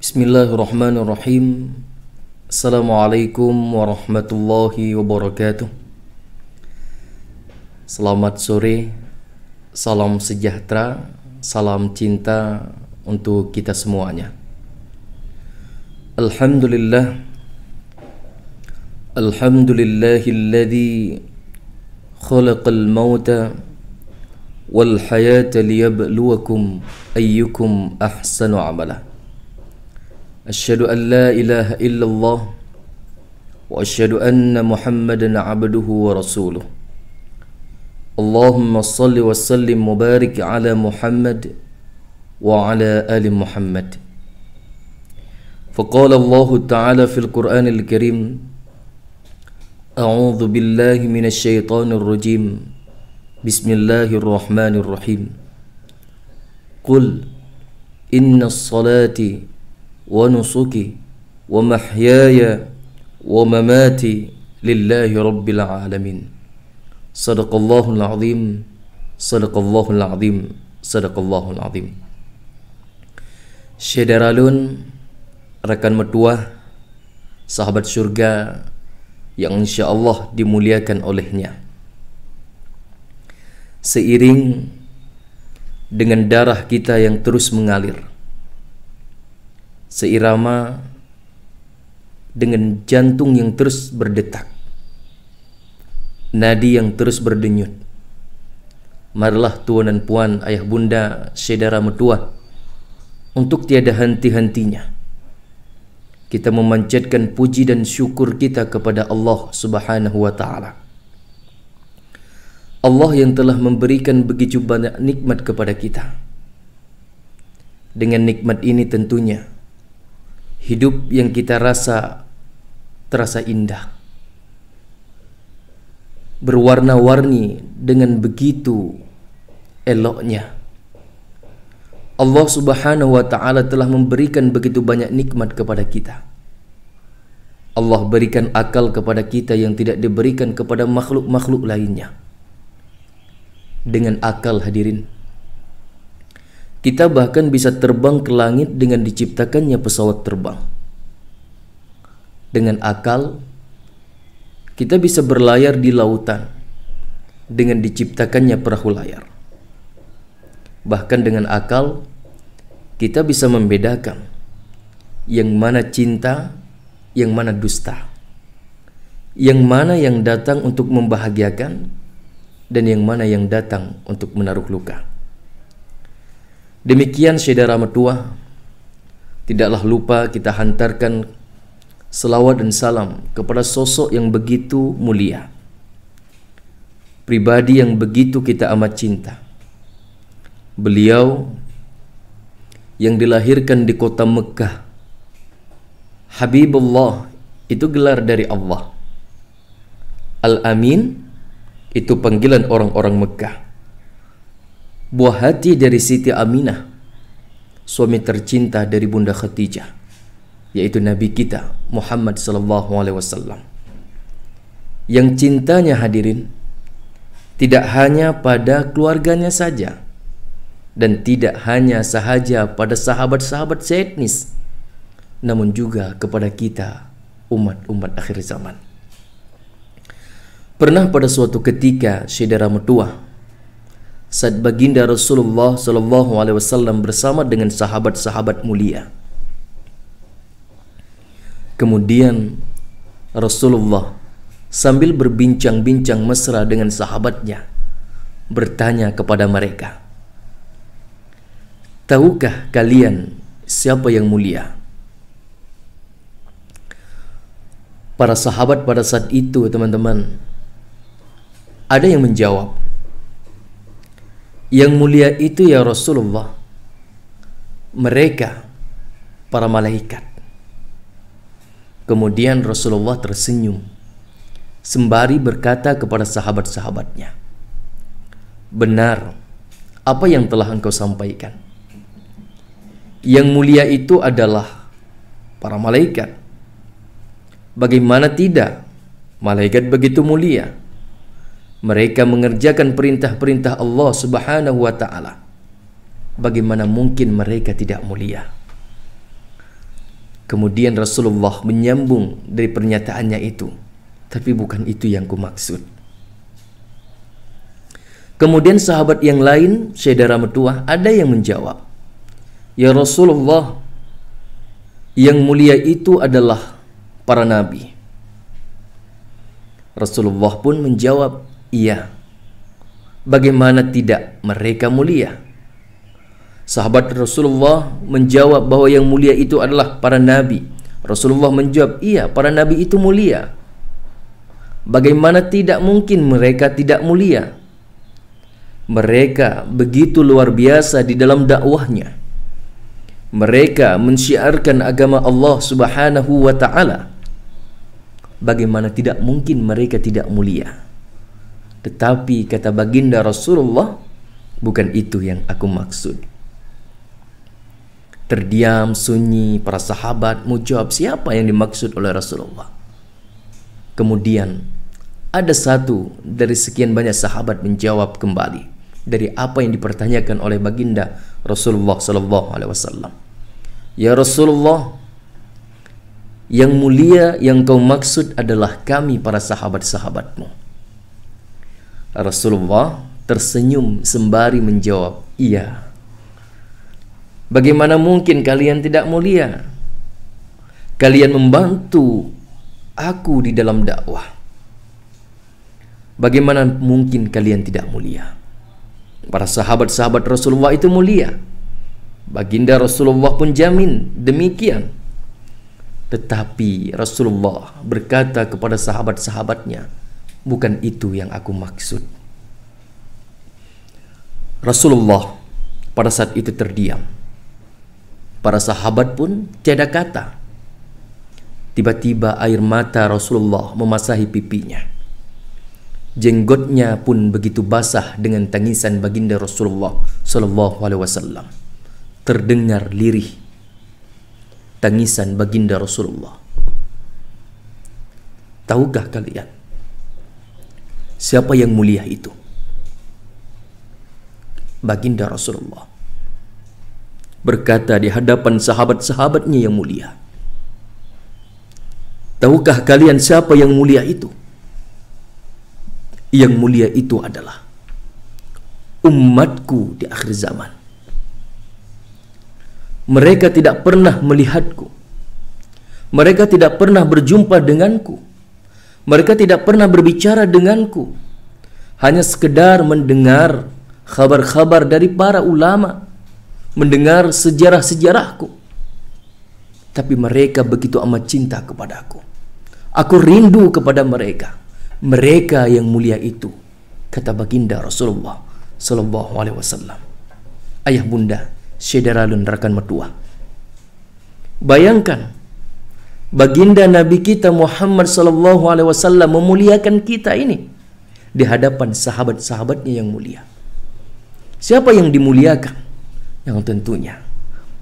Bismillahirrahmanirrahim. Assalamualaikum warahmatullahi wabarakatuh. Selamat sore, salam sejahtera, salam cinta untuk kita semuanya. Alhamdulillah, alhamdulillahilladzi khalaqal mauta wal hayata liyabluwakum ayyukum ahsanu amala. Asyhadu an la ilaha illallah wa asyhadu anna Muhammadan abduhu wa rasuluh. Allahumma salli wa sallim mubarik ala Muhammad wa ala ali Muhammad. Faqala Allah Ta'ala fil Qur'anil Karim, A'udzu billahi minasy syaithanir rajim. Bismillahirrahmanirrahim. Qul inna salati wa nusuki wa mahyaya wa mamati lillahi rabbil alamin. Sadaqallahul azim, sadaqallahul azim, sadaqallahul azim. Syederalun, rekan metuah, sahabat surga yang insyaallah dimuliakan olehnya. Seiring dengan darah kita yang terus mengalir, seirama dengan jantung yang terus berdetak, nadi yang terus berdenyut, marilah tuan dan puan, ayah bunda, saudara metuah, untuk tiada henti-hentinya kita memanjatkan puji dan syukur kita kepada Allah Subhanahu wa Ta'ala. Allah yang telah memberikan begitu banyak nikmat kepada kita. Dengan nikmat ini tentunya hidup yang kita rasa terasa indah, berwarna-warni dengan begitu eloknya. Allah Subhanahu wa Ta'ala telah memberikan begitu banyak nikmat kepada kita. Allah berikan akal kepada kita yang tidak diberikan kepada makhluk-makhluk lainnya. Dengan akal, hadirin, kita bahkan bisa terbang ke langit dengan diciptakannya pesawat terbang. Dengan akal, kita bisa berlayar di lautan dengan diciptakannya perahu layar. Bahkan dengan akal, kita bisa membedakan yang mana cinta, yang mana dusta, yang mana yang datang untuk membahagiakan, dan yang mana yang datang untuk menaruh luka. Demikian saudara metuah, tidaklah lupa kita hantarkan selawat dan salam kepada sosok yang begitu mulia, pribadi yang begitu kita amat cinta. Beliau yang dilahirkan di kota Mekah, Habibullah itu gelar dari Allah, Al-Amin itu panggilan orang-orang Mekah, buah hati dari Siti Aminah, suami tercinta dari Bunda Khadijah, yaitu Nabi kita Muhammad sallallahu alaihi wasallam. Yang cintanya, hadirin, tidak hanya pada keluarganya saja, dan tidak hanya sahaja pada sahabat-sahabat seetnis, namun juga kepada kita umat-umat akhir zaman. Pernah pada suatu ketika, saudara metuah, saat baginda Rasulullah sallallahu alaihi wasallam bersama dengan sahabat-sahabat mulia, kemudian Rasulullah sambil berbincang-bincang mesra dengan sahabatnya bertanya kepada mereka, "Tahukah kalian siapa yang mulia?" Para sahabat pada saat itu, teman-teman, ada yang menjawab, "Yang mulia itu ya Rasulullah, mereka para malaikat." Kemudian Rasulullah tersenyum sembari berkata kepada sahabat-sahabatnya, "Benar apa yang telah engkau sampaikan. Yang mulia itu adalah para malaikat. Bagaimana tidak? Malaikat begitu mulia. Mereka mengerjakan perintah-perintah Allah Subhanahu wa Ta'ala. Bagaimana mungkin mereka tidak mulia?" Kemudian Rasulullah menyambung dari pernyataannya itu, tapi bukan itu yang kumaksud. Kemudian sahabat yang lain, saudara mertua, ada yang menjawab, ya Rasulullah, yang mulia itu adalah para nabi. Rasulullah pun menjawab, iya. Bagaimana tidak mereka mulia? Sahabat Rasulullah menjawab bahwa yang mulia itu adalah para nabi. Rasulullah menjawab, iya, para nabi itu mulia. Bagaimana tidak mungkin mereka tidak mulia? Mereka begitu luar biasa di dalam dakwahnya. Mereka mensyiarkan agama Allah Subhanahu wa ta'ala. Bagaimana tidak mungkin mereka tidak mulia? Tetapi kata baginda Rasulullah, bukan itu yang aku maksud. Terdiam sunyi, para sahabat mau jawab siapa yang dimaksud oleh Rasulullah. Kemudian ada satu dari sekian banyak sahabat menjawab kembali dari apa yang dipertanyakan oleh baginda Rasulullah sallallahu alaihi wasallam. Ya Rasulullah, yang mulia yang kau maksud adalah kami para sahabat-sahabatmu. Rasulullah tersenyum sembari menjawab, iya. Bagaimana mungkin kalian tidak mulia? Kalian membantu aku di dalam dakwah. Bagaimana mungkin kalian tidak mulia? Para sahabat-sahabat Rasulullah itu mulia. Baginda Rasulullah pun jamin demikian. Tetapi Rasulullah berkata kepada sahabat-sahabatnya, bukan itu yang aku maksud. Rasulullah pada saat itu terdiam. Para sahabat pun tiada kata. Tiba-tiba air mata Rasulullah memasahi pipinya. Jenggotnya pun begitu basah dengan tangisan baginda Rasulullah sallallahu alaihi wasallam. Terdengar lirih tangisan baginda Rasulullah. Tahukah kalian siapa yang mulia itu? Baginda Rasulullah berkata di hadapan sahabat-sahabatnya yang mulia, tahukah kalian siapa yang mulia itu? Yang mulia itu adalah umatku di akhir zaman. Mereka tidak pernah melihatku. Mereka tidak pernah berjumpa denganku. Mereka tidak pernah berbicara denganku. Hanya sekedar mendengar kabar-kabar dari para ulama, mendengar sejarah-sejarahku. Tapi mereka begitu amat cinta kepadaku. Aku rindu kepada mereka. Mereka yang mulia itu, kata baginda Rasulullah sallallahu alaihi wasallam. Ayah bunda, saudara dan rekan mertua, bayangkan baginda Nabi kita Muhammad sallallahu alaihi wasallam memuliakan kita ini di hadapan sahabat-sahabatnya yang mulia. Siapa yang dimuliakan? Yang tentunya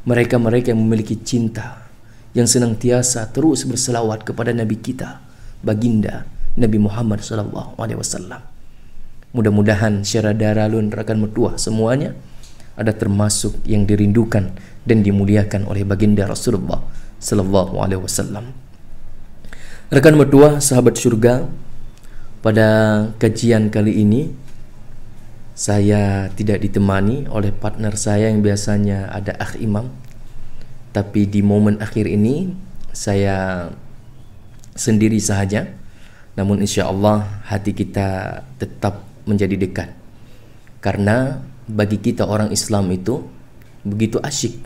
mereka-mereka yang memiliki cinta, yang senantiasa terus berselawat kepada Nabi kita, baginda Nabi Muhammad sallallahu alaihi wasallam. Mudah-mudahan saudara dan rekan mertua semuanya ada termasuk yang dirindukan dan dimuliakan oleh baginda Rasulullah sallallahu alaihi wasallam. Rekan mertua, sahabat surga, pada kajian kali ini saya tidak ditemani oleh partner saya yang biasanya ada Akh Imam. Tapi di momen akhir ini saya sendiri sahaja. Namun insya Allah hati kita tetap menjadi dekat. Karena bagi kita orang Islam itu begitu asyik.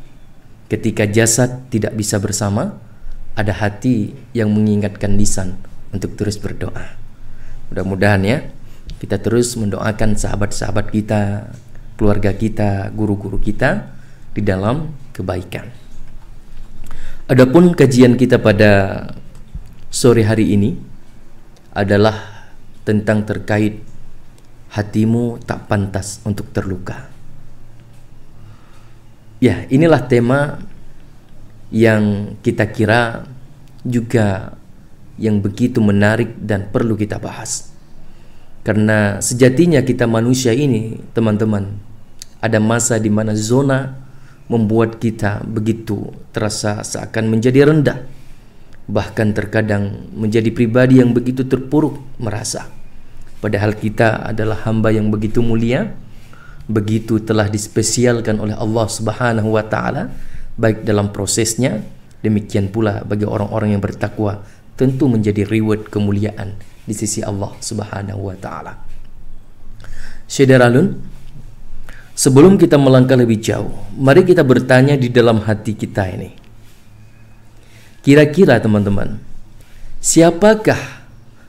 Ketika jasad tidak bisa bersama, ada hati yang mengingatkan lisan untuk terus berdoa. Mudah-mudahan ya, kita terus mendoakan sahabat-sahabat kita, keluarga kita, guru-guru kita di dalam kebaikan. Adapun kajian kita pada sore hari ini adalah tentang terkait hatimu tak pantas untuk terluka. Ya, inilah tema yang kita kira juga yang begitu menarik dan perlu kita bahas. Karena sejatinya kita manusia ini, teman-teman, ada masa di mana zona membuat kita begitu terasa seakan menjadi rendah, bahkan terkadang menjadi pribadi yang begitu terpuruk merasa, padahal kita adalah hamba yang begitu mulia, begitu telah dispesialkan oleh Allah Subhanahu wa Ta'ala, baik dalam prosesnya, demikian pula bagi orang-orang yang bertakwa tentu menjadi reward kemuliaan di sisi Allah Subhanahu wa Ta'ala. Syederalun, sebelum kita melangkah lebih jauh, mari kita bertanya di dalam hati kita ini. Kira-kira teman-teman, siapakah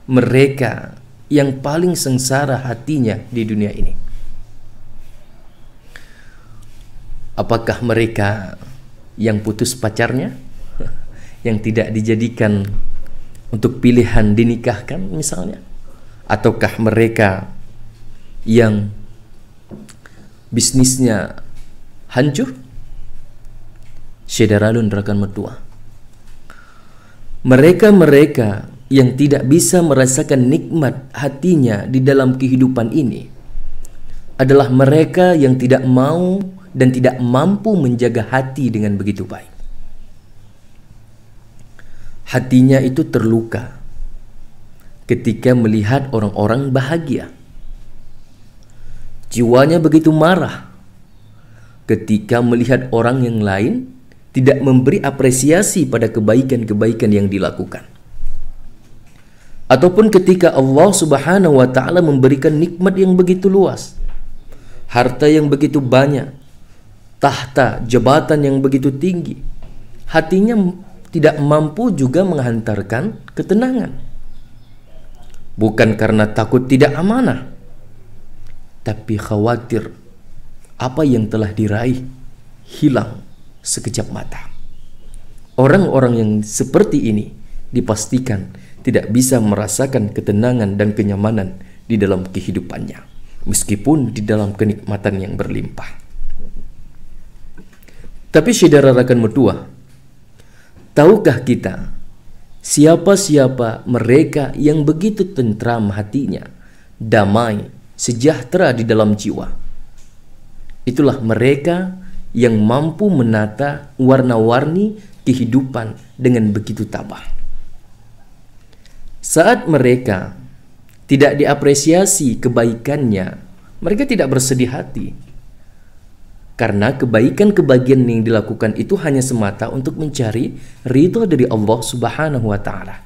mereka yang paling sengsara hatinya di dunia ini? Apakah mereka yang putus pacarnya, yang tidak dijadikan untuk pilihan dinikahkan misalnya? Ataukah mereka yang bisnisnya hancur? Syederalun rekan mertua, mereka-mereka yang tidak bisa merasakan nikmat hatinya di dalam kehidupan ini adalah mereka yang tidak mau dan tidak mampu menjaga hati dengan begitu baik. Hatinya itu terluka ketika melihat orang-orang bahagia. Jiwanya begitu marah ketika melihat orang yang lain tidak memberi apresiasi pada kebaikan-kebaikan yang dilakukan. Ataupun ketika Allah Subhanahu wa Ta'ala memberikan nikmat yang begitu luas, harta yang begitu banyak, tahta, jabatan yang begitu tinggi, hatinya tidak mampu juga menghantarkan ketenangan. Bukan karena takut tidak amanah, tapi khawatir apa yang telah diraih hilang sekejap mata. Orang-orang yang seperti ini dipastikan tidak bisa merasakan ketenangan dan kenyamanan di dalam kehidupannya, meskipun di dalam kenikmatan yang berlimpah. Tapi saudara rekan mertua, tahukah kita siapa-siapa mereka yang begitu tentram hatinya, damai, sejahtera di dalam jiwa? Itulah mereka yang mampu menata warna-warni kehidupan dengan begitu tabah. Saat mereka tidak diapresiasi kebaikannya, mereka tidak bersedih hati, karena kebaikan-kebaikan yang dilakukan itu hanya semata untuk mencari ridha dari Allah Subhanahu wa Ta'ala.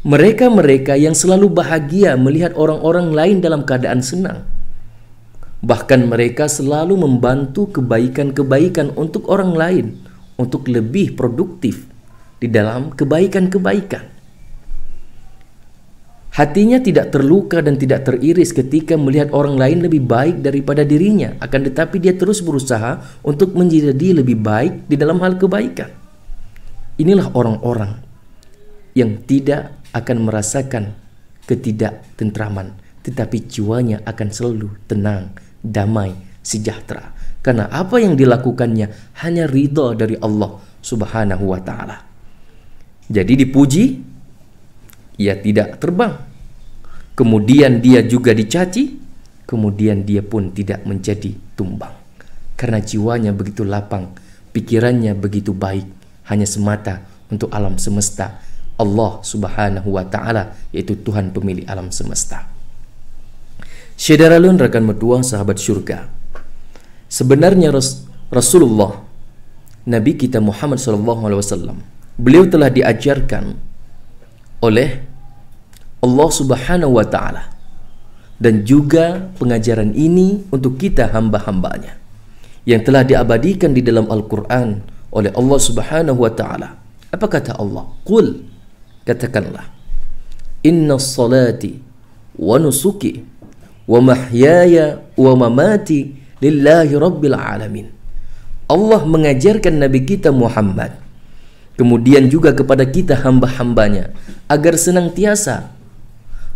Mereka-mereka yang selalu bahagia melihat orang-orang lain dalam keadaan senang, bahkan mereka selalu membantu kebaikan-kebaikan untuk orang lain untuk lebih produktif di dalam kebaikan-kebaikan. Hatinya tidak terluka dan tidak teriris ketika melihat orang lain lebih baik daripada dirinya, akan tetapi dia terus berusaha untuk menjadi lebih baik di dalam hal kebaikan. Inilah orang-orang yang tidak akan merasakan ketidaktentraman, tetapi jiwanya akan selalu tenang, damai, sejahtera, karena apa yang dilakukannya hanya ridha dari Allah Subhanahu wa Ta'ala. Jadi dipuji, ia tidak terbang, kemudian dia juga dicaci, kemudian dia pun tidak menjadi tumbang, karena jiwanya begitu lapang, pikirannya begitu baik, hanya semata untuk alam semesta, Allah Subhanahu wa Ta'ala, yaitu Tuhan pemilik alam semesta. Syederalun rekan mertua sahabat syurga, sebenarnya Rasulullah Nabi kita Muhammad SAW, beliau telah diajarkan oleh Allah Subhanahu wa Ta'ala, dan juga pengajaran ini untuk kita hamba-hambanya yang telah diabadikan di dalam Al-Quran oleh Allah Subhanahu wa Ta'ala. Apa kata Allah? Qul, katakanlah, inna salati wa nusuki wa mahyaya wa mamati lillahi rabbil alamin. Allah mengajarkan Nabi kita Muhammad, kemudian juga kepada kita hamba-hambanya, agar senantiasa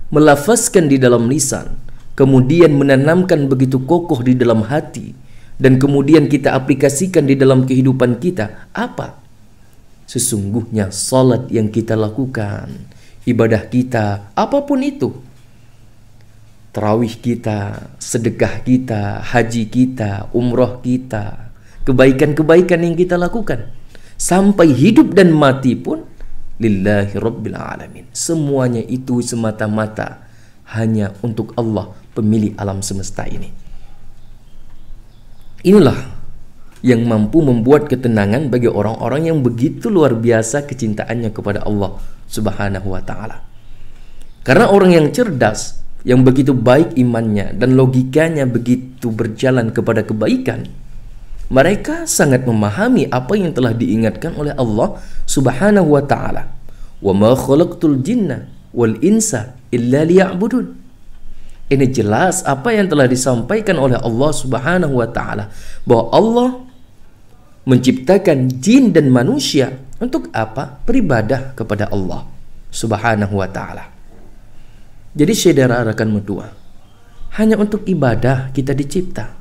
melafazkan di dalam lisan, kemudian menanamkan begitu kokoh di dalam hati, dan kemudian kita aplikasikan di dalam kehidupan kita. Apa? Sesungguhnya salat yang kita lakukan, ibadah kita, apapun itu, tarawih kita, sedekah kita, haji kita, umroh kita, kebaikan-kebaikan yang kita lakukan. Sampai hidup dan mati pun lillahi rabbil alamin. Semuanya itu semata-mata hanya untuk Allah, pemilik alam semesta ini. Inilah yang mampu membuat ketenangan bagi orang-orang yang begitu luar biasa kecintaannya kepada Allah Subhanahu wa ta'ala. Karena orang yang cerdas, yang begitu baik imannya dan logikanya begitu berjalan kepada kebaikan, mereka sangat memahami apa yang telah diingatkan oleh Allah Subhanahu wa ta'ala. Wa ma khalaqtul jinna wal insa illa liya'budun. Ini jelas apa yang telah disampaikan oleh Allah Subhanahu wa ta'ala, bahwa Allah menciptakan jin dan manusia untuk apa? Beribadah kepada Allah Subhanahu wa ta'ala. Jadi saudara rekan medua, hanya untuk ibadah kita dicipta,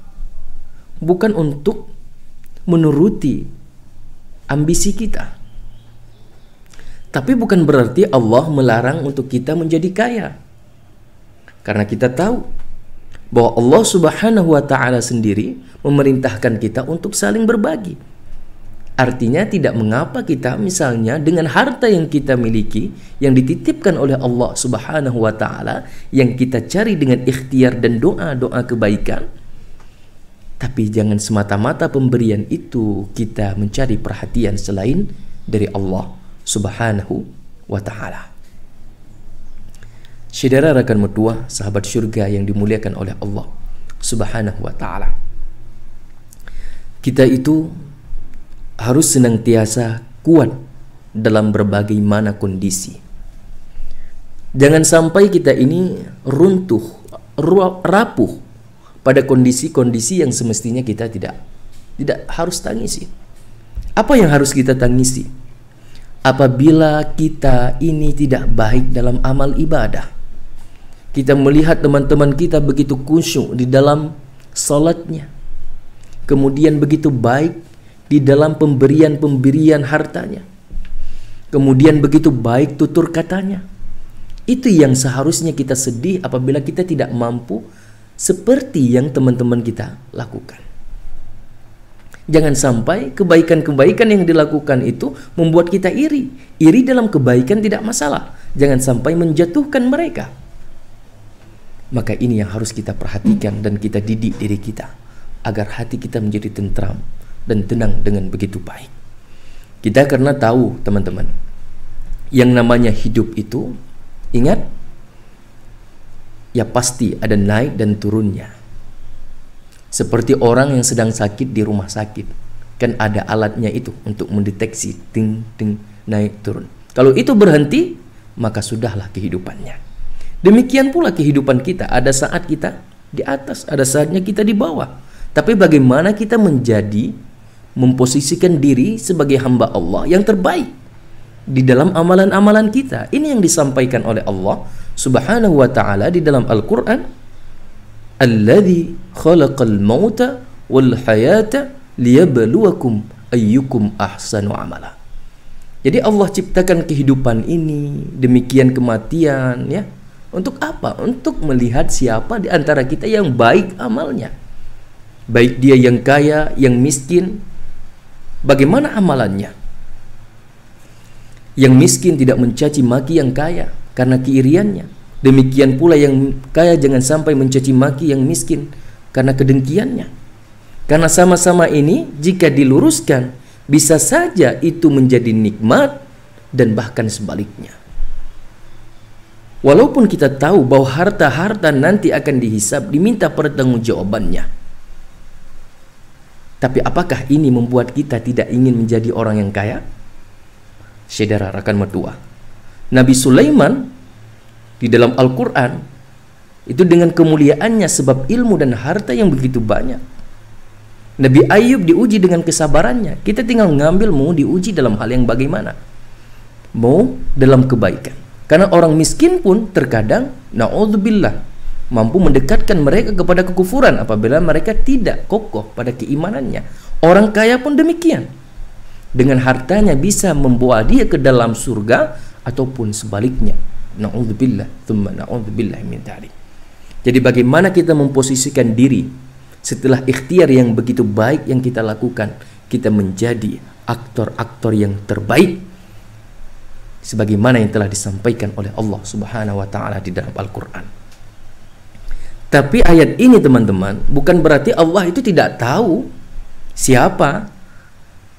bukan untuk menuruti ambisi kita. Tapi bukan berarti Allah melarang untuk kita menjadi kaya. Karena kita tahu bahwa Allah Subhanahu wa ta'ala sendiri memerintahkan kita untuk saling berbagi. Artinya tidak mengapa kita misalnya dengan harta yang kita miliki, yang dititipkan oleh Allah Subhanahu wa ta'ala, yang kita cari dengan ikhtiar dan doa-doa kebaikan, tapi jangan semata-mata pemberian itu kita mencari perhatian selain dari Allah Subhanahu wa ta'ala. Saudara rekan medua, sahabat syurga yang dimuliakan oleh Allah Subhanahu wa ta'ala, kita itu harus senantiasa kuat dalam berbagai mana kondisi. Jangan sampai kita ini runtuh, rapuh pada kondisi-kondisi yang semestinya kita tidak harus tangisi. Apa yang harus kita tangisi? Apabila kita ini tidak baik dalam amal ibadah, kita melihat teman-teman kita begitu khusyuk di dalam salatnya, kemudian begitu baik di dalam pemberian hartanya, kemudian begitu baik tutur katanya. Itu yang seharusnya kita sedih apabila kita tidak mampu seperti yang teman-teman kita lakukan. Jangan sampai kebaikan-kebaikan yang dilakukan itu membuat kita iri. Iri dalam kebaikan tidak masalah, jangan sampai menjatuhkan mereka. Maka ini yang harus kita perhatikan dan kita didik diri kita, agar hati kita menjadi tentram dan tenang dengan begitu baik. Kita karena tahu teman-teman, yang namanya hidup itu, ingat, ya pasti ada naik dan turunnya. Seperti orang yang sedang sakit di rumah sakit, kan ada alatnya itu untuk mendeteksi ting ting naik turun. Kalau itu berhenti, maka sudahlah kehidupannya. Demikian pula kehidupan kita, ada saat kita di atas, ada saatnya kita di bawah. Tapi bagaimana kita memposisikan diri sebagai hamba Allah yang terbaik di dalam amalan-amalan kita. Ini yang disampaikan oleh Allah Subhanahu wa ta'ala di dalam Al-Quran. Alladzi khalaqal mauta wal hayata liyabluwakum ayyukum ahsanu amala. Jadi Allah ciptakan kehidupan ini, demikian kematian, ya. Untuk apa? Untuk melihat siapa di antara kita yang baik amalnya. Baik dia yang kaya, yang miskin, bagaimana amalannya? Yang miskin tidak mencaci maki yang kaya karena keiriannya. Demikian pula yang kaya jangan sampai mencaci maki yang miskin karena kedengkiannya. Karena sama-sama ini jika diluruskan, bisa saja itu menjadi nikmat dan bahkan sebaliknya. Walaupun kita tahu bahwa harta-harta nanti akan dihisab, diminta pertanggungjawabannya. Tapi apakah ini membuat kita tidak ingin menjadi orang yang kaya? Saudara rekan medua, Nabi Sulaiman di dalam Al-Quran itu dengan kemuliaannya sebab ilmu dan harta yang begitu banyak. Nabi Ayub diuji dengan kesabarannya. Kita tinggal ngambil mau diuji dalam hal yang bagaimana. Mau dalam kebaikan. Karena orang miskin pun terkadang, na'udzubillah, mampu mendekatkan mereka kepada kekufuran apabila mereka tidak kokoh pada keimanannya. Orang kaya pun demikian. Dengan hartanya bisa membawa dia ke dalam surga ataupun sebaliknya. Na'udzubillah, thumma na'udzubillah min dzalik. Jadi bagaimana kita memposisikan diri setelah ikhtiar yang begitu baik yang kita lakukan, kita menjadi aktor-aktor yang terbaik sebagaimana yang telah disampaikan oleh Allah Subhanahu wa taala di dalam Al-Qur'an. Tapi ayat ini teman-teman bukan berarti Allah itu tidak tahu siapa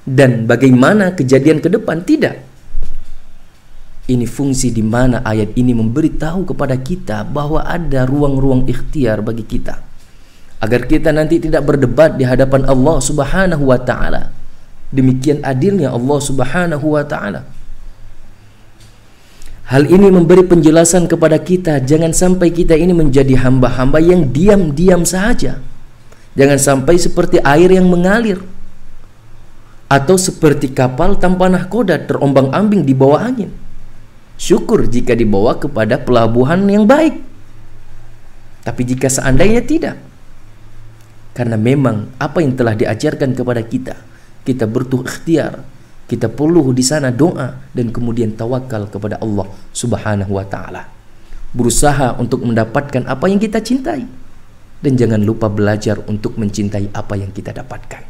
dan bagaimana kejadian ke depan, tidak. Ini fungsi di mana ayat ini memberitahu kepada kita bahwa ada ruang-ruang ikhtiar bagi kita, agar kita nanti tidak berdebat di hadapan Allah Subhanahu wa taala. Demikian adilnya Allah Subhanahu wa taala. Hal ini memberi penjelasan kepada kita, jangan sampai kita ini menjadi hamba-hamba yang diam-diam saja. Jangan sampai seperti air yang mengalir, atau seperti kapal tanpa nahkoda terombang-ambing di bawah angin. Syukur jika dibawa kepada pelabuhan yang baik. Tapi jika seandainya tidak, karena memang apa yang telah diajarkan kepada kita, kita butuh ikhtiar, kita perlu di sana doa dan kemudian tawakal kepada Allah Subhanahu wa taala. Berusaha untuk mendapatkan apa yang kita cintai dan jangan lupa belajar untuk mencintai apa yang kita dapatkan.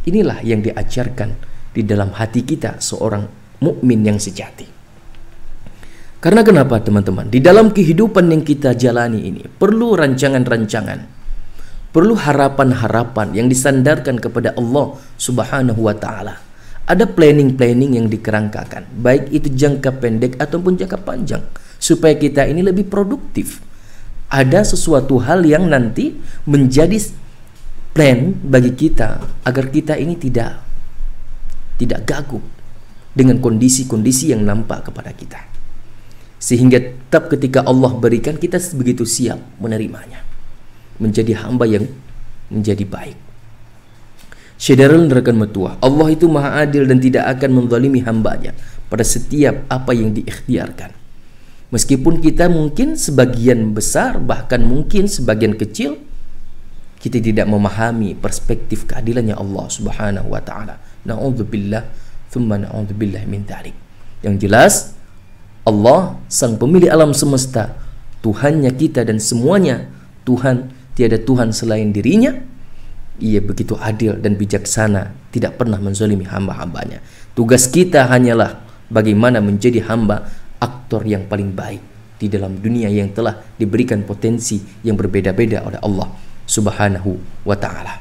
Inilah yang diajarkan di dalam hati kita seorang mukmin yang sejati. Karena kenapa teman-teman? Di dalam kehidupan yang kita jalani ini perlu rancangan-rancangan, perlu harapan-harapan yang disandarkan kepada Allah Subhanahu wa taala. Ada planning-planning yang dikerangkakan, baik itu jangka pendek ataupun jangka panjang, supaya kita ini lebih produktif. Ada sesuatu hal yang nanti menjadi plan bagi kita agar kita ini tidak gagup dengan kondisi-kondisi yang nampak kepada kita, sehingga tetap ketika Allah berikan kita begitu siap menerimanya, menjadi hamba yang menjadi baik. Saudara rekan metua, Allah itu maha adil dan tidak akan menzalimi hambanya pada setiap apa yang diikhtiarkan. Meskipun kita mungkin sebagian besar, bahkan mungkin sebagian kecil, kita tidak memahami perspektif keadilannya Allah Subhanahu wa taala. Na'udzubillah, thumma na'udzubillah min dzalik. Yang jelas, Allah sang pemilik alam semesta, Tuhannya kita dan semuanya Tuhan, tiada Tuhan selain dirinya. Ia begitu adil dan bijaksana, tidak pernah menzalimi hamba-hambanya. Tugas kita hanyalah bagaimana menjadi hamba aktor yang paling baik di dalam dunia yang telah diberikan potensi yang berbeda-beda oleh Allah Subhanahu wa taala.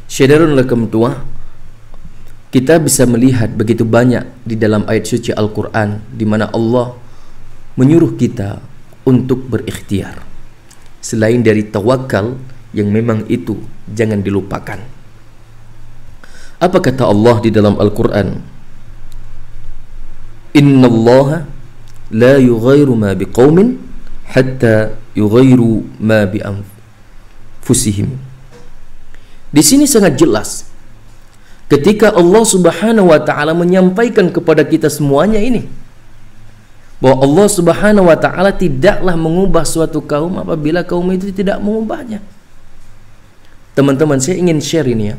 Saudara lekam tua, kita bisa melihat begitu banyak di dalam ayat suci Al-Qur'an di mana Allah menyuruh kita untuk berikhtiar. Selain dari tawakal yang memang itu jangan dilupakan. Apa kata Allah di dalam Al-Quran? Innallaha la yughayyiru ma biqaumin hatta yughayyiru ma bi anfusihim. Di sini sangat jelas ketika Allah Subhanahu wa taala menyampaikan kepada kita semuanya ini, bahwa Allah Subhanahu wa taala tidaklah mengubah suatu kaum apabila kaum itu tidak mengubahnya. Teman-teman, saya ingin share ini ya.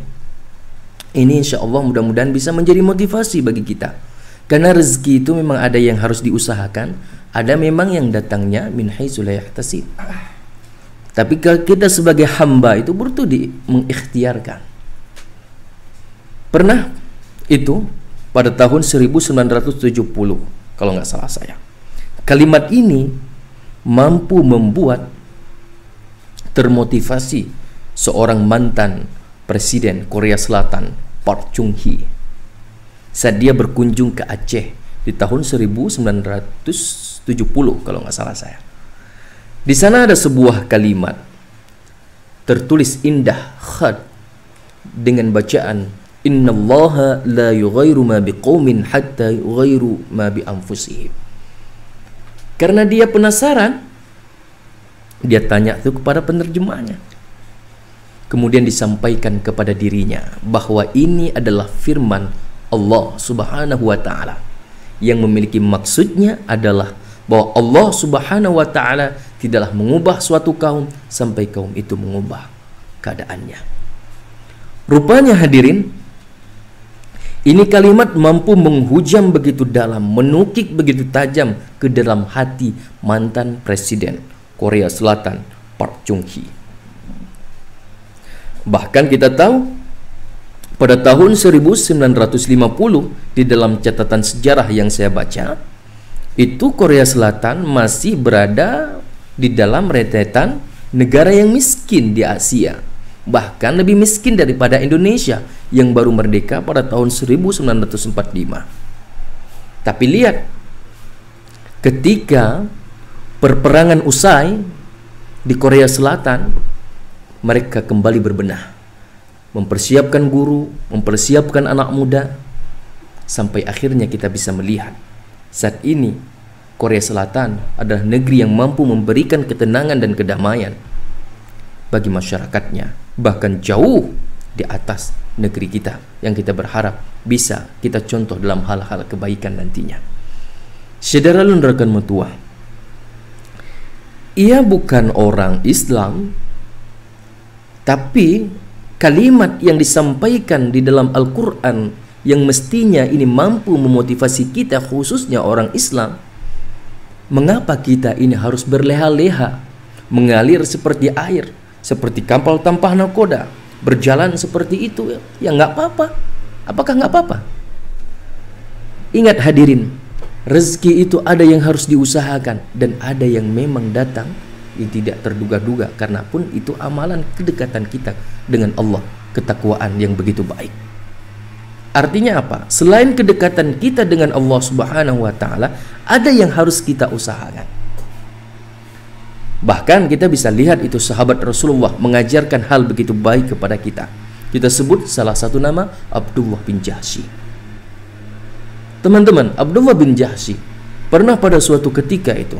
Ini insya Allah mudah-mudahan bisa menjadi motivasi bagi kita. Karena rezeki itu memang ada yang harus diusahakan, ada memang yang datangnya min haitsu la yahtasib. Tapi kita sebagai hamba itu butuh mengikhtiarkan. Pernah itu pada tahun 1970 kalau nggak salah saya. Kalimat ini mampu membuat termotivasi seorang mantan presiden Korea Selatan, Park Chung-hee, saat dia berkunjung ke Aceh di tahun 1970 kalau nggak salah saya. Di sana ada sebuah kalimat tertulis indah khat dengan bacaan innallaha la yughayyiru ma biqaumin hatta yughayyiru ma bi anfusihim. Karena dia penasaran, dia tanya itu kepada penerjemahnya. Kemudian disampaikan kepada dirinya bahwa ini adalah firman Allah Subhanahu wa taala yang memiliki maksudnya adalah bahwa Allah Subhanahu wa taala tidaklah mengubah suatu kaum sampai kaum itu mengubah keadaannya. Rupanya hadirin, ini kalimat mampu menghujam begitu dalam, menukik begitu tajam ke dalam hati mantan presiden Korea Selatan Park Chung-hee. Bahkan kita tahu pada tahun 1950 di dalam catatan sejarah yang saya baca, itu Korea Selatan masih berada di dalam rentetan negara yang miskin di Asia, bahkan lebih miskin daripada Indonesia yang baru merdeka pada tahun 1945. Tapi lihat, ketika perperangan usai di Korea Selatan, mereka kembali berbenah, mempersiapkan guru, mempersiapkan anak muda, sampai akhirnya kita bisa melihat saat ini Korea Selatan adalah negeri yang mampu memberikan ketenangan dan kedamaian bagi masyarakatnya, bahkan jauh di atas negeri kita yang kita berharap bisa kita contoh dalam hal-hal kebaikan nantinya. Saudara rekan metua, ia bukan orang Islam, tapi kalimat yang disampaikan di dalam Al-Quran yang mestinya ini mampu memotivasi kita, khususnya orang Islam. Mengapa kita ini harus berleha-leha, mengalir seperti air, seperti kapal tanpa nahkoda, berjalan seperti itu? Ya nggak apa-apa. Apakah nggak apa-apa? Ingat hadirin, rezeki itu ada yang harus diusahakan dan ada yang memang datang yang tidak terduga-duga, karena pun itu amalan kedekatan kita dengan Allah, ketakwaan yang begitu baik. Artinya apa? Selain kedekatan kita dengan Allah Subhanahu wa Ta'ala, ada yang harus kita usahakan. Bahkan kita bisa lihat itu sahabat Rasulullah mengajarkan hal begitu baik kepada kita. Kita sebut salah satu nama Abdullah bin Jahsy. Teman-teman, Abdullah bin Jahsy pernah pada suatu ketika itu,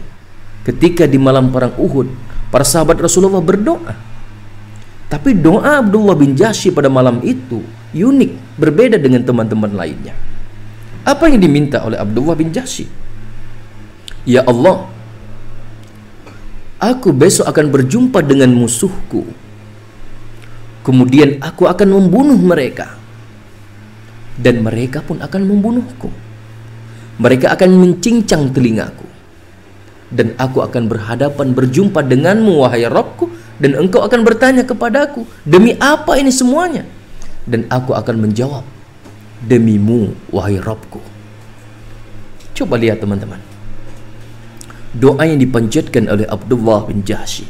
ketika di malam perang Uhud, para sahabat Rasulullah berdoa. Tapi doa Abdullah bin Jahsy pada malam itu unik, berbeda dengan teman-teman lainnya. Apa yang diminta oleh Abdullah bin Jahsy? Ya Allah, aku besok akan berjumpa dengan musuhku. Kemudian aku akan membunuh mereka. Dan mereka pun akan membunuhku. Mereka akan mencincang telingaku. Dan aku akan berhadapan berjumpa denganmu, wahai Rabbku. Dan engkau akan bertanya kepadaku, demi apa ini semuanya? Dan aku akan menjawab, demimu, wahai Rabbku. Coba lihat teman-teman, doa yang dipanjatkan oleh Abdullah bin Jahsy.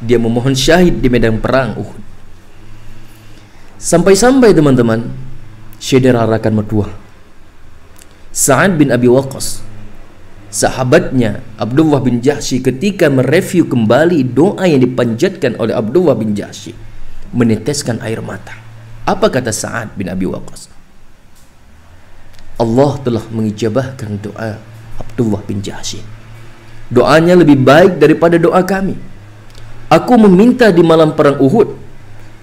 Dia memohon syahid di medan perang Uhud. Sampai-sampai teman-teman, saudara rakan medua, Sa'ad bin Abi Waqqas, sahabatnya Abdullah bin Jahsy, ketika mereview kembali doa yang dipanjatkan oleh Abdullah bin Jahsy, meneteskan air mata. Apa kata Sa'ad bin Abi Waqqas? Allah telah mengijabahkan doa Abdullah bin Jahsy. Doanya lebih baik daripada doa kami. Aku meminta di malam perang Uhud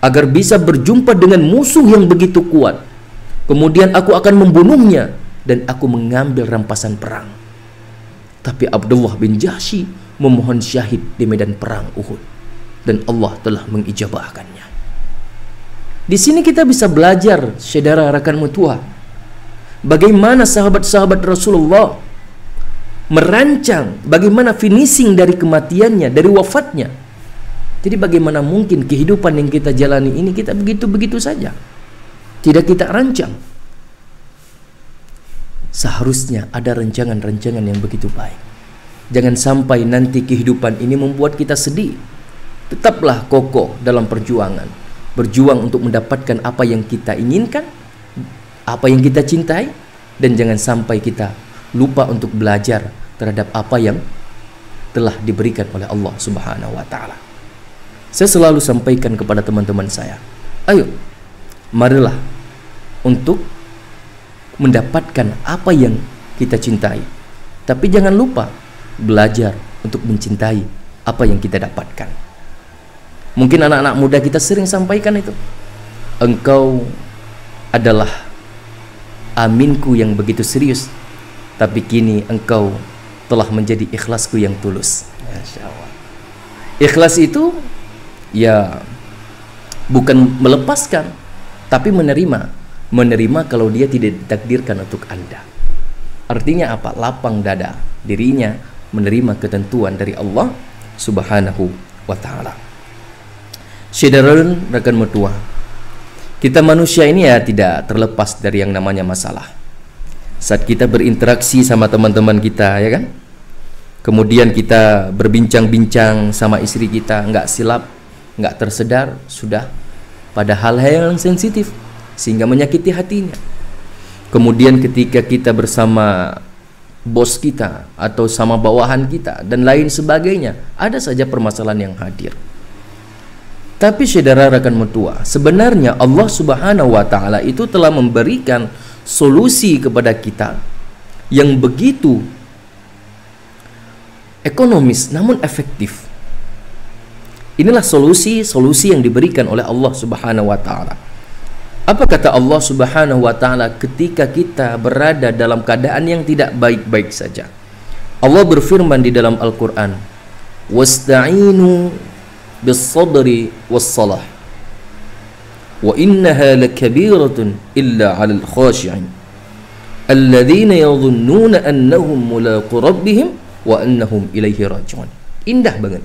agar bisa berjumpa dengan musuh yang begitu kuat. Kemudian aku akan membunuhnya dan aku mengambil rampasan perang. Tapi Abdullah bin Jahsy memohon syahid di medan perang Uhud dan Allah telah mengijabahkannya. Di sini kita bisa belajar, saudara rakan mutua, bagaimana sahabat-sahabat Rasulullah merancang bagaimana finishing dari kematiannya, dari wafatnya. Jadi bagaimana mungkin kehidupan yang kita jalani ini kita begitu-begitu saja, tidak kita rancang. Seharusnya ada rancangan-rancangan yang begitu baik. Jangan sampai nanti kehidupan ini membuat kita sedih. Tetaplah kokoh dalam perjuangan. Berjuang untuk mendapatkan apa yang kita inginkan, apa yang kita cintai, dan jangan sampai kita lupa untuk belajar terhadap apa yang telah diberikan oleh Allah Subhanahu wa Ta'ala. Saya selalu sampaikan kepada teman-teman saya, ayo, marilah untuk mendapatkan apa yang kita cintai. Tapi jangan lupa belajar untuk mencintai apa yang kita dapatkan. Mungkin anak-anak muda kita sering sampaikan itu, engkau adalah aminku yang begitu serius, tapi kini engkau telah menjadi ikhlasku yang tulus. Masya Allah. Ikhlas itu ya bukan melepaskan, tapi menerima. Menerima kalau dia tidak ditakdirkan untuk Anda. Artinya apa? Lapang dada dirinya menerima ketentuan dari Allah Subhanahu wa Ta'ala. Syederun rekan mertua, kita manusia ini ya tidak terlepas dari yang namanya masalah. Saat kita berinteraksi sama teman-teman kita, ya kan, kemudian kita berbincang-bincang sama istri kita, nggak silap, nggak tersedar, sudah pada hal-hal yang sensitif sehingga menyakiti hatinya. Kemudian ketika kita bersama bos kita atau sama bawahan kita dan lain sebagainya, ada saja permasalahan yang hadir. Tapi saudara rekan mertua, sebenarnya Allah Subhanahu wa Ta'ala itu telah memberikan solusi kepada kita yang begitu ekonomis namun efektif. Inilah solusi yang diberikan oleh Allah Subhanahu wa Ta'ala. Apa kata Allah Subhanahu wa Ta'ala ketika kita berada dalam keadaan yang tidak baik-baik saja? Allah berfirman di dalam Al-Quran, wasta'inu bis-sabri was-salah wa innaha lakabiratun illa 'alal khashi'in alladzina yadhunnuna annahum mulaqu rabbihim wa annahum ilaihi raji'un. Indah banget.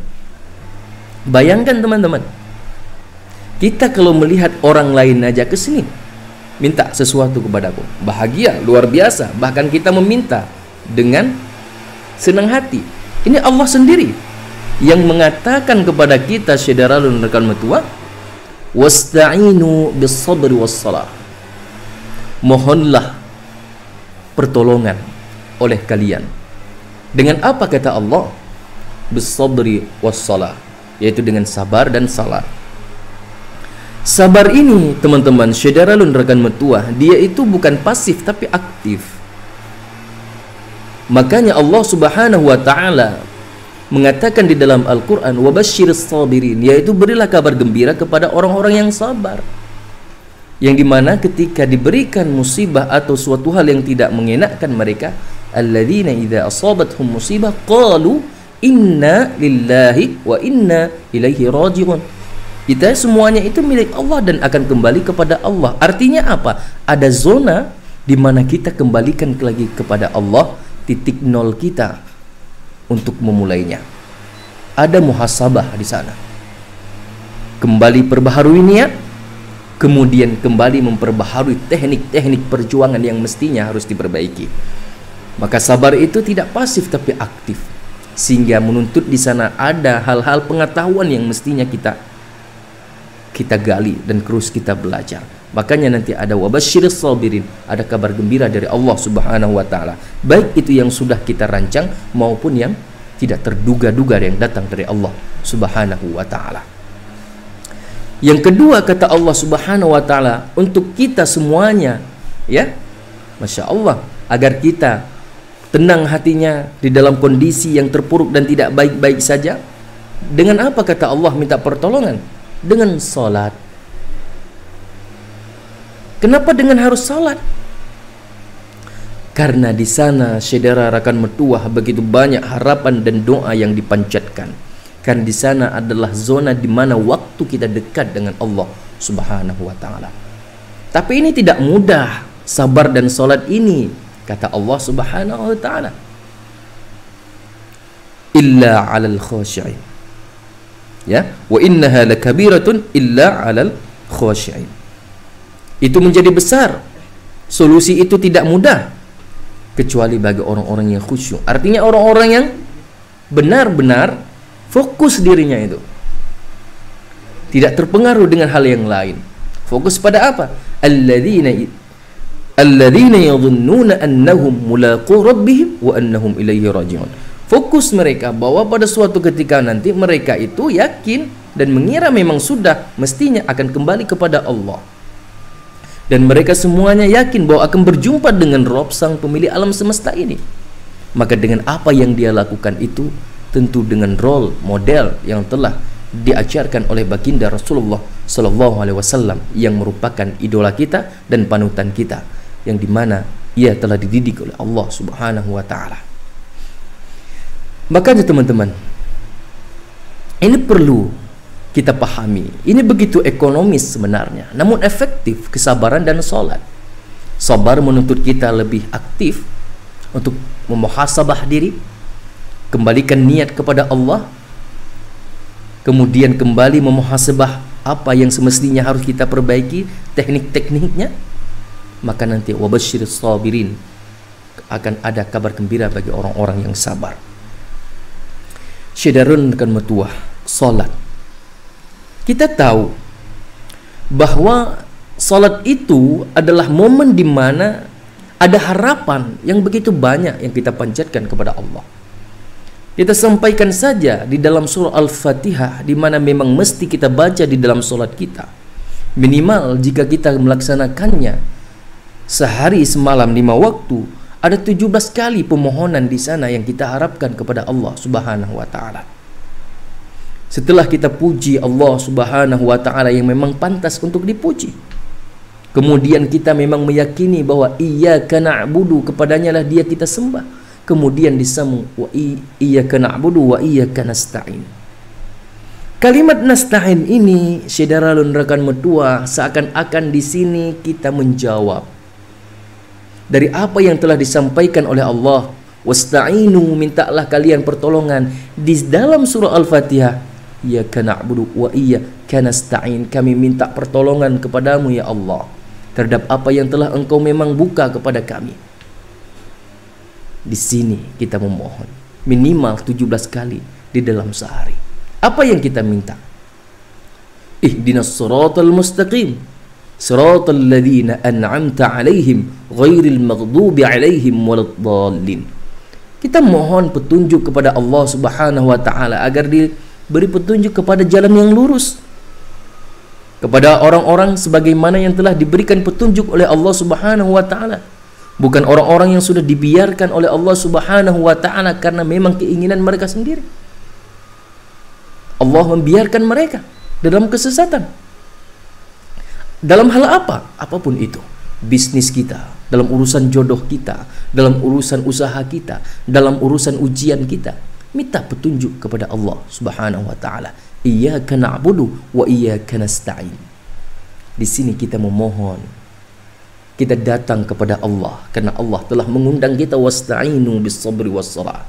Bayangkan teman-teman, kita kalau melihat orang lain aja ke sini minta sesuatu kepadaku, bahagia luar biasa, bahkan kita meminta dengan senang hati. Ini Allah sendiri yang mengatakan kepada kita, saudara dan rekan mertua, wasta'inu bis-sabri was-salah. Mohonlah pertolongan oleh kalian. Dengan apa kata Allah? Bis-sabri was-salah, yaitu dengan sabar dan salat. Sabar ini teman-teman, saudara dan rekan mertua, dia itu bukan pasif tapi aktif. Makanya Allah Subhanahu wa Ta'ala mengatakan di dalam Al-Quran, wabasyiris sabirin, yaitu berilah kabar gembira kepada orang-orang yang sabar, yang dimana ketika diberikan musibah atau suatu hal yang tidak mengenakkan mereka, alladzina idza asabathum musibah qalu inna lillahi wa inna ilaihi raji'un. Kita semuanya itu milik Allah dan akan kembali kepada Allah. Artinya apa? Ada zona di mana kita kembalikan lagi kepada Allah, titik nol kita untuk memulainya. Ada muhasabah di sana. Kembali perbaharui niat, kemudian kembali memperbaharui teknik-teknik perjuangan yang mestinya harus diperbaiki. Maka sabar itu tidak pasif tapi aktif, sehingga menuntut di sana ada hal-hal pengetahuan yang mestinya kita gali dan terus kita belajar. Makanya nanti ada wabasyiris sabirin, ada kabar gembira dari Allah Subhanahu wa Ta'ala, baik itu yang sudah kita rancang maupun yang tidak terduga-duga yang datang dari Allah Subhanahu wa Ta'ala. Yang kedua kata Allah Subhanahu wa Ta'ala untuk kita semuanya, ya, Masya Allah, agar kita tenang hatinya di dalam kondisi yang terpuruk dan tidak baik-baik saja. Dengan apa kata Allah minta pertolongan? Dengan salat. Kenapa dengan harus salat? Karena di sana saudara rekan mertua begitu banyak harapan dan doa yang dipanjatkan. Karena di sana adalah zona di mana waktu kita dekat dengan Allah Subhanahu wa Ta'ala. Tapi ini tidak mudah, sabar dan salat ini, kata Allah Subhanahu wa Ta'ala, illa 'alal khashi'in. Ya, wa innaha lakabiratun illa 'alal khashi'in. Itu menjadi besar. Solusi itu tidak mudah kecuali bagi orang-orang yang khusyuk. Artinya orang-orang yang benar-benar fokus dirinya itu, tidak terpengaruh dengan hal yang lain. Fokus pada apa? Alladzina yadhunnuna annahum mulaqu rabbihim wa annahum ilaihi raji'un. Fokus mereka bahwa pada suatu ketika nanti mereka itu yakin dan mengira memang sudah mestinya akan kembali kepada Allah. Dan mereka semuanya yakin bahwa akan berjumpa dengan Rabb sang pemilik alam semesta ini. Maka dengan apa yang dia lakukan itu, tentu dengan role model yang telah diajarkan oleh baginda Rasulullah Sallallahu Alaihi Wasallam, yang merupakan idola kita dan panutan kita, yang dimana ia telah dididik oleh Allah Subhanahu Wa Taala. Makanya teman-teman, ini perlu kita pahami. Ini begitu ekonomis sebenarnya, namun efektif kesabaran dan sholat. Sabar menuntut kita lebih aktif untuk memuhasabah diri, kembalikan niat kepada Allah, kemudian kembali memuhasabah apa yang semestinya harus kita perbaiki, teknik-tekniknya, maka nanti wabasyiris sabirin, akan ada kabar gembira bagi orang-orang yang sabar. Syedarun kan metuah salat. Kita tahu bahwa salat itu adalah momen di mana ada harapan yang begitu banyak yang kita panjatkan kepada Allah. Kita sampaikan saja di dalam surah Al-Fatihah, di mana memang mesti kita baca di dalam salat kita. Minimal jika kita melaksanakannya sehari semalam 5 waktu, ada 17 kali pemohonan di sana yang kita harapkan kepada Allah Subhanahu wa taala. Setelah kita puji Allah Subhanahu wa taala yang memang pantas untuk dipuji, kemudian kita memang meyakini bahwa iyyaka na'budu, kepadanya lah dia kita sembah. Kemudian disambung wa iyyaka na'budu wa iyyaka nasta'in. Kalimat nasta'in ini, saudara rekan metua, seakan-akan di sini kita menjawab dari apa yang telah disampaikan oleh Allah. Wasta'inu, mintalah kalian pertolongan di dalam surah Al-Fatihah. Iyyaka na'budu wa iyyaka nasta'in, kami minta pertolongan kepadamu ya Allah terhadap apa yang telah engkau memang buka kepada kami. Di sini kita memohon minimal 17 kali di dalam sehari. Apa yang kita minta? Ihdinas siratal mustaqim, siratal ladzina an'amta 'alaihim ghairil maghdubi 'alaihim waladdallin. Kita mohon petunjuk kepada Allah Subhanahu wa taala agar diberi petunjuk kepada jalan yang lurus, kepada orang-orang sebagaimana yang telah diberikan petunjuk oleh Allah Subhanahu wa taala. Bukan orang-orang yang sudah dibiarkan oleh Allah Subhanahu wa taala karena memang keinginan mereka sendiri. Allah membiarkan mereka dalam kesesatan. Dalam hal apa? Apapun itu. Bisnis kita, dalam urusan jodoh kita, dalam urusan usaha kita, dalam urusan ujian kita, minta petunjuk kepada Allah Subhanahu wa taala. Iyyaka na'budu wa iyyaka nasta'in. Di sini kita memohon, kita datang kepada Allah karena Allah telah mengundang kita, wasta'inu bis-sabri was-salah.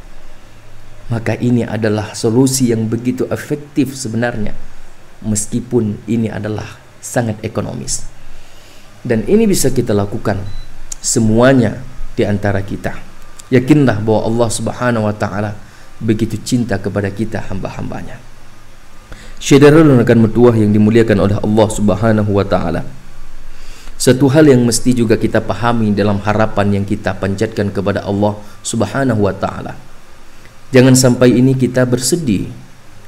Maka ini adalah solusi yang begitu efektif sebenarnya, meskipun ini adalah sangat ekonomis. Dan ini bisa kita lakukan semuanya di antara kita. Yakinlah bahwa Allah Subhanahu wa taala begitu cinta kepada kita, hamba-hambanya. Saudara rekan metuah yang dimuliakan oleh Allah Subhanahu wa taala, satu hal yang mesti juga kita pahami dalam harapan yang kita panjatkan kepada Allah Subhanahu wa taala. Jangan sampai ini kita bersedih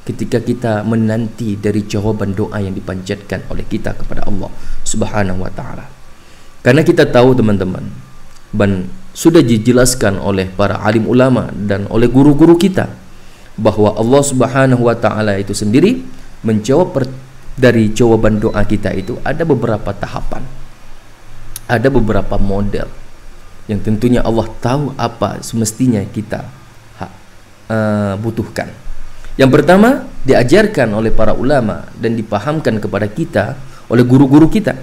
ketika kita menanti dari jawaban doa yang dipanjatkan oleh kita kepada Allah Subhanahu wa taala. Karena kita tahu teman-teman, dan sudah dijelaskan oleh para alim ulama dan oleh guru-guru kita, bahwa Allah Subhanahu wa taala itu sendiri menjawab dari jawaban doa kita itu ada beberapa tahapan. Ada beberapa model yang tentunya Allah tahu apa semestinya kita butuhkan. Yang pertama, diajarkan oleh para ulama dan dipahamkan kepada kita oleh guru-guru kita,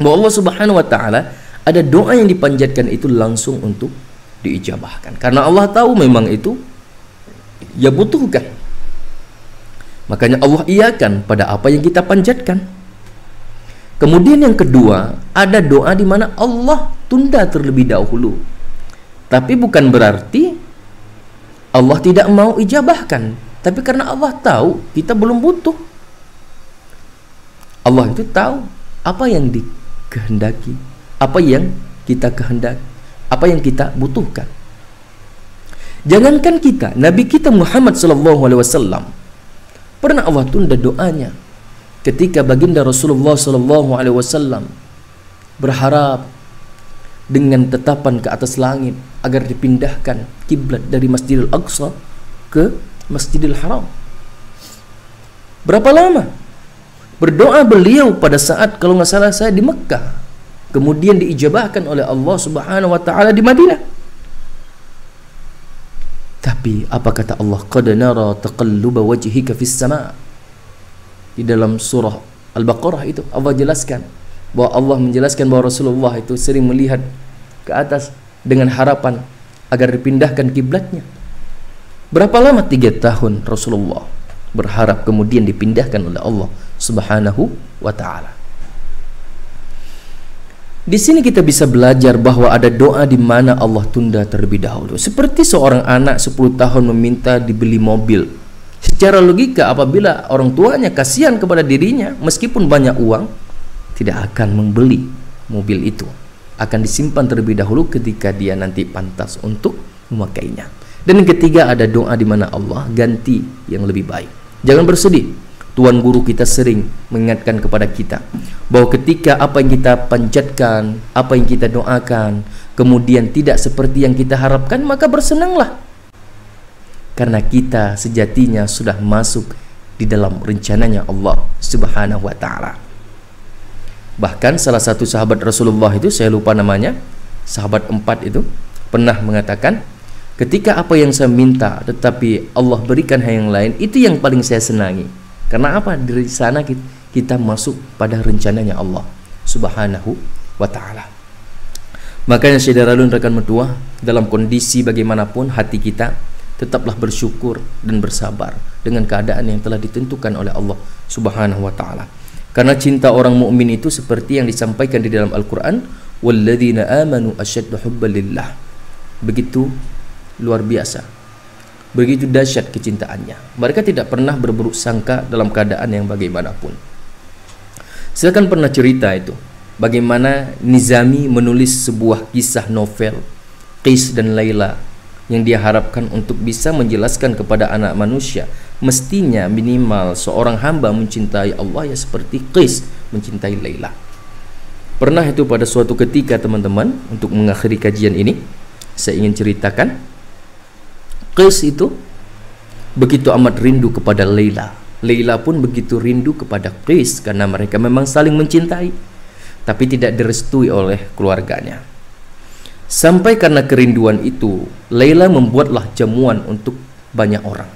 bahwa Allah Subhanahu wa taala ada doa yang dipanjatkan itu langsung untuk diijabahkan. Karena Allah tahu memang itu ya butuhkan. Makanya Allah iakan pada apa yang kita panjatkan. Kemudian yang kedua, ada doa di mana Allah tunda terlebih dahulu. Tapi bukan berarti Allah tidak mau ijabahkan, tapi karena Allah tahu kita belum butuh. Allah itu tahu apa yang dikehendaki, apa yang kita kehendaki, apa yang kita butuhkan. Jangankan kita, Nabi kita Muhammad SAW pernah Allah tunda doanya ketika baginda Rasulullah SAW berharap dengan tetapan ke atas langit agar dipindahkan kiblat dari Masjidil Aqsa ke Masjidil Haram. Berapa lama berdoa beliau pada saat, kalau nggak salah saya, di Mekah, kemudian diijabahkan oleh Allah Subhanahu wa taala di Madinah. Tapi apa kata Allah? Qad nara taqalluba wajhika fis sama'. Di dalam surah Al-Baqarah itu Allah jelaskan bahwa Allah menjelaskan bahwa Rasulullah itu sering melihat ke atas dengan harapan agar dipindahkan kiblatnya. Berapa lama? 3 tahun Rasulullah berharap kemudian dipindahkan oleh Allah Subhanahu wa ta'ala. Di sini kita bisa belajar bahwa ada doa di mana Allah tunda terlebih dahulu. Seperti seorang anak 10 tahun meminta dibeli mobil. Secara logika, apabila orang tuanya kasihan kepada dirinya, meskipun banyak uang, tidak akan membeli mobil itu. Akan disimpan terlebih dahulu ketika dia nanti pantas untuk memakainya. Dan yang ketiga, ada doa di mana Allah ganti yang lebih baik. Jangan bersedih. Tuan guru kita sering mengingatkan kepada kita bahwa ketika apa yang kita panjatkan, apa yang kita doakan, kemudian tidak seperti yang kita harapkan, maka bersenanglah. Karena kita sejatinya sudah masuk di dalam rencananya Allah Subhanahu wa ta'ala. Bahkan salah satu sahabat Rasulullah itu, saya lupa namanya, sahabat 4 itu, pernah mengatakan, ketika apa yang saya minta tetapi Allah berikan hal yang lain, itu yang paling saya senangi. Karena apa? Dari sana kita masuk pada rencananya Allah Subhanahu wa ta'ala. Makanya saudara dan rekan mertua, dalam kondisi bagaimanapun hati kita tetaplah bersyukur dan bersabar dengan keadaan yang telah ditentukan oleh Allah Subhanahu wa ta'ala. Karena cinta orang mukmin itu seperti yang disampaikan di dalam Al-Qur'an, walladzina amanu asyaddu hubban lillah. Begitu luar biasa, begitu dahsyat kecintaannya. Mereka tidak pernah berburuk sangka dalam keadaan yang bagaimanapun. Saya kan pernah cerita itu, bagaimana Nizami menulis sebuah kisah novel Qais dan Laila yang dia harapkan untuk bisa menjelaskan kepada anak manusia, mestinya minimal seorang hamba mencintai Allah ya seperti Qais mencintai Laila. Pernah itu pada suatu ketika teman-teman, untuk mengakhiri kajian ini, saya ingin ceritakan, Qais itu begitu amat rindu kepada Laila. Laila pun begitu rindu kepada Qais karena mereka memang saling mencintai, tapi tidak direstui oleh keluarganya. Sampai karena kerinduan itu, Laila membuatlah jamuan untuk banyak orang.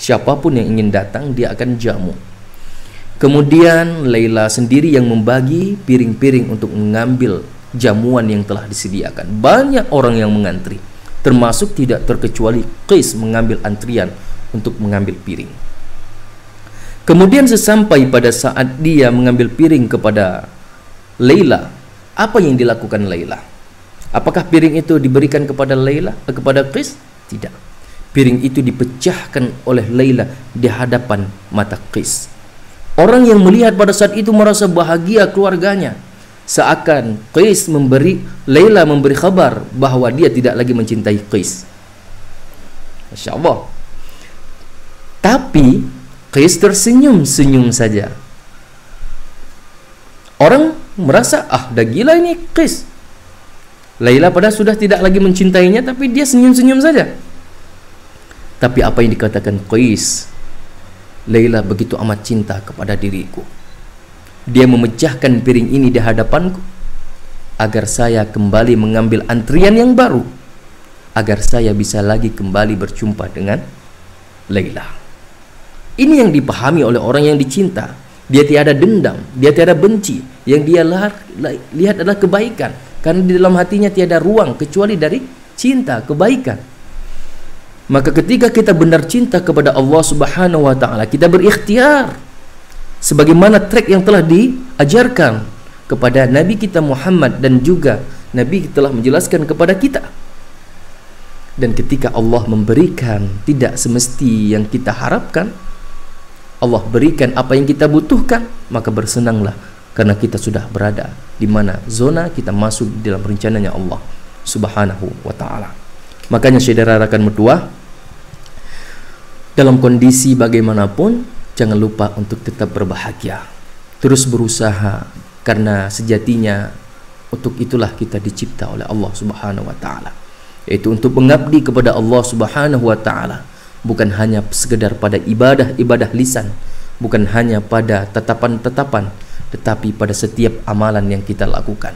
Siapapun yang ingin datang, dia akan jamu. Kemudian Laila sendiri yang membagi piring-piring untuk mengambil jamuan yang telah disediakan. Banyak orang yang mengantri, termasuk tidak terkecuali Qais mengambil antrian untuk mengambil piring. Kemudian sesampai pada saat dia mengambil piring kepada Laila, apa yang dilakukan Laila? Apakah piring itu diberikan kepada Laila, kepada Qais? Tidak. Piring itu dipecahkan oleh Laila di hadapan mata Qais. Orang yang melihat pada saat itu merasa bahagia keluarganya, seakan Laila memberi kabar bahwa dia tidak lagi mencintai Qais. Masya Allah. Tapi Qais tersenyum-senyum saja. Orang merasa, dah gila ini Qais. Laila padahal sudah tidak lagi mencintainya, tapi dia senyum-senyum saja. Tapi apa yang dikatakan Qais, Laila begitu amat cinta kepada diriku. Dia memecahkan piring ini di hadapanku agar saya kembali mengambil antrian yang baru, agar saya bisa lagi kembali berjumpa dengan Laila. Ini yang dipahami oleh orang yang dicinta. Dia tiada dendam, dia tiada benci. Yang dia lihat adalah kebaikan, karena di dalam hatinya tiada ruang kecuali dari cinta, kebaikan. Maka ketika kita benar cinta kepada Allah Subhanahu wa ta'ala, kita berikhtiar sebagaimana trek yang telah diajarkan kepada Nabi kita Muhammad, dan juga Nabi telah menjelaskan kepada kita. Dan ketika Allah memberikan tidak semesti yang kita harapkan, Allah berikan apa yang kita butuhkan, maka bersenanglah karena kita sudah berada di mana zona kita masuk di dalam rencananya Allah Subhanahu wa ta'ala. Makanya saudara rekan mertua, dalam kondisi bagaimanapun jangan lupa untuk tetap berbahagia, terus berusaha, karena sejatinya untuk itulah kita dicipta oleh Allah Subhanahu wa ta'ala, yaitu untuk mengabdi kepada Allah Subhanahu wa ta'ala, bukan hanya sekedar pada ibadah lisan, bukan hanya pada tatapan-tatapan, tetapi pada setiap amalan yang kita lakukan.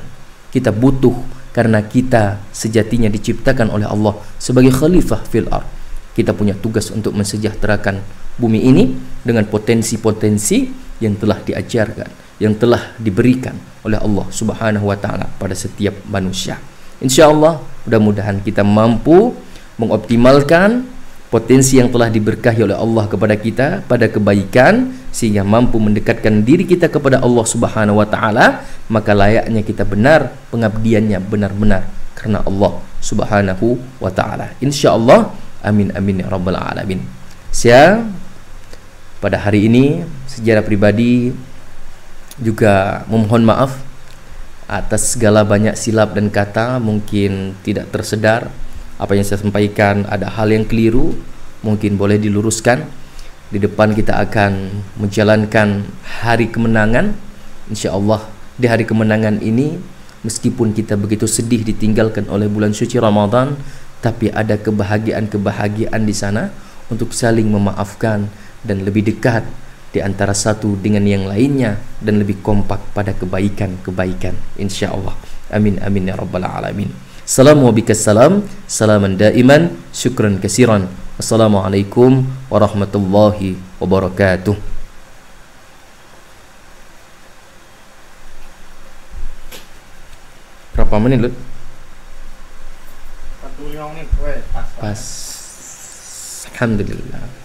Kita butuh, karena kita sejatinya diciptakan oleh Allah sebagai khalifah fil ardh. Kita punya tugas untuk mensejahterakan bumi ini dengan potensi-potensi yang telah diajarkan, yang telah diberikan oleh Allah Subhanahu wa ta'ala pada setiap manusia. Insya Allah mudah-mudahan kita mampu mengoptimalkan potensi yang telah diberkahi oleh Allah kepada kita pada kebaikan sehingga mampu mendekatkan diri kita kepada Allah Subhanahu wa taala, maka layaknya kita benar pengabdiannya benar-benar karena Allah Subhanahu wa taala. Insyaallah, amin amin ya rabbal alamin. Saya pada hari ini secara pribadi juga memohon maaf atas segala banyak silap dan kata, mungkin tidak tersedar apa yang saya sampaikan, ada hal yang keliru, mungkin boleh diluruskan. Di depan kita akan menjalankan hari kemenangan. InsyaAllah di hari kemenangan ini, meskipun kita begitu sedih ditinggalkan oleh bulan suci Ramadan, tapi ada kebahagiaan-kebahagiaan di sana untuk saling memaafkan dan lebih dekat di antara satu dengan yang lainnya dan lebih kompak pada kebaikan-kebaikan. InsyaAllah. Amin amin ya rabbal alamin. Assalamualaikum, salaman daiman, syukran kasiran. Assalamualaikum warahmatullahi wabarakatuh. Berapa menit, Lut? 45 menit, pas. Pas. Alhamdulillah.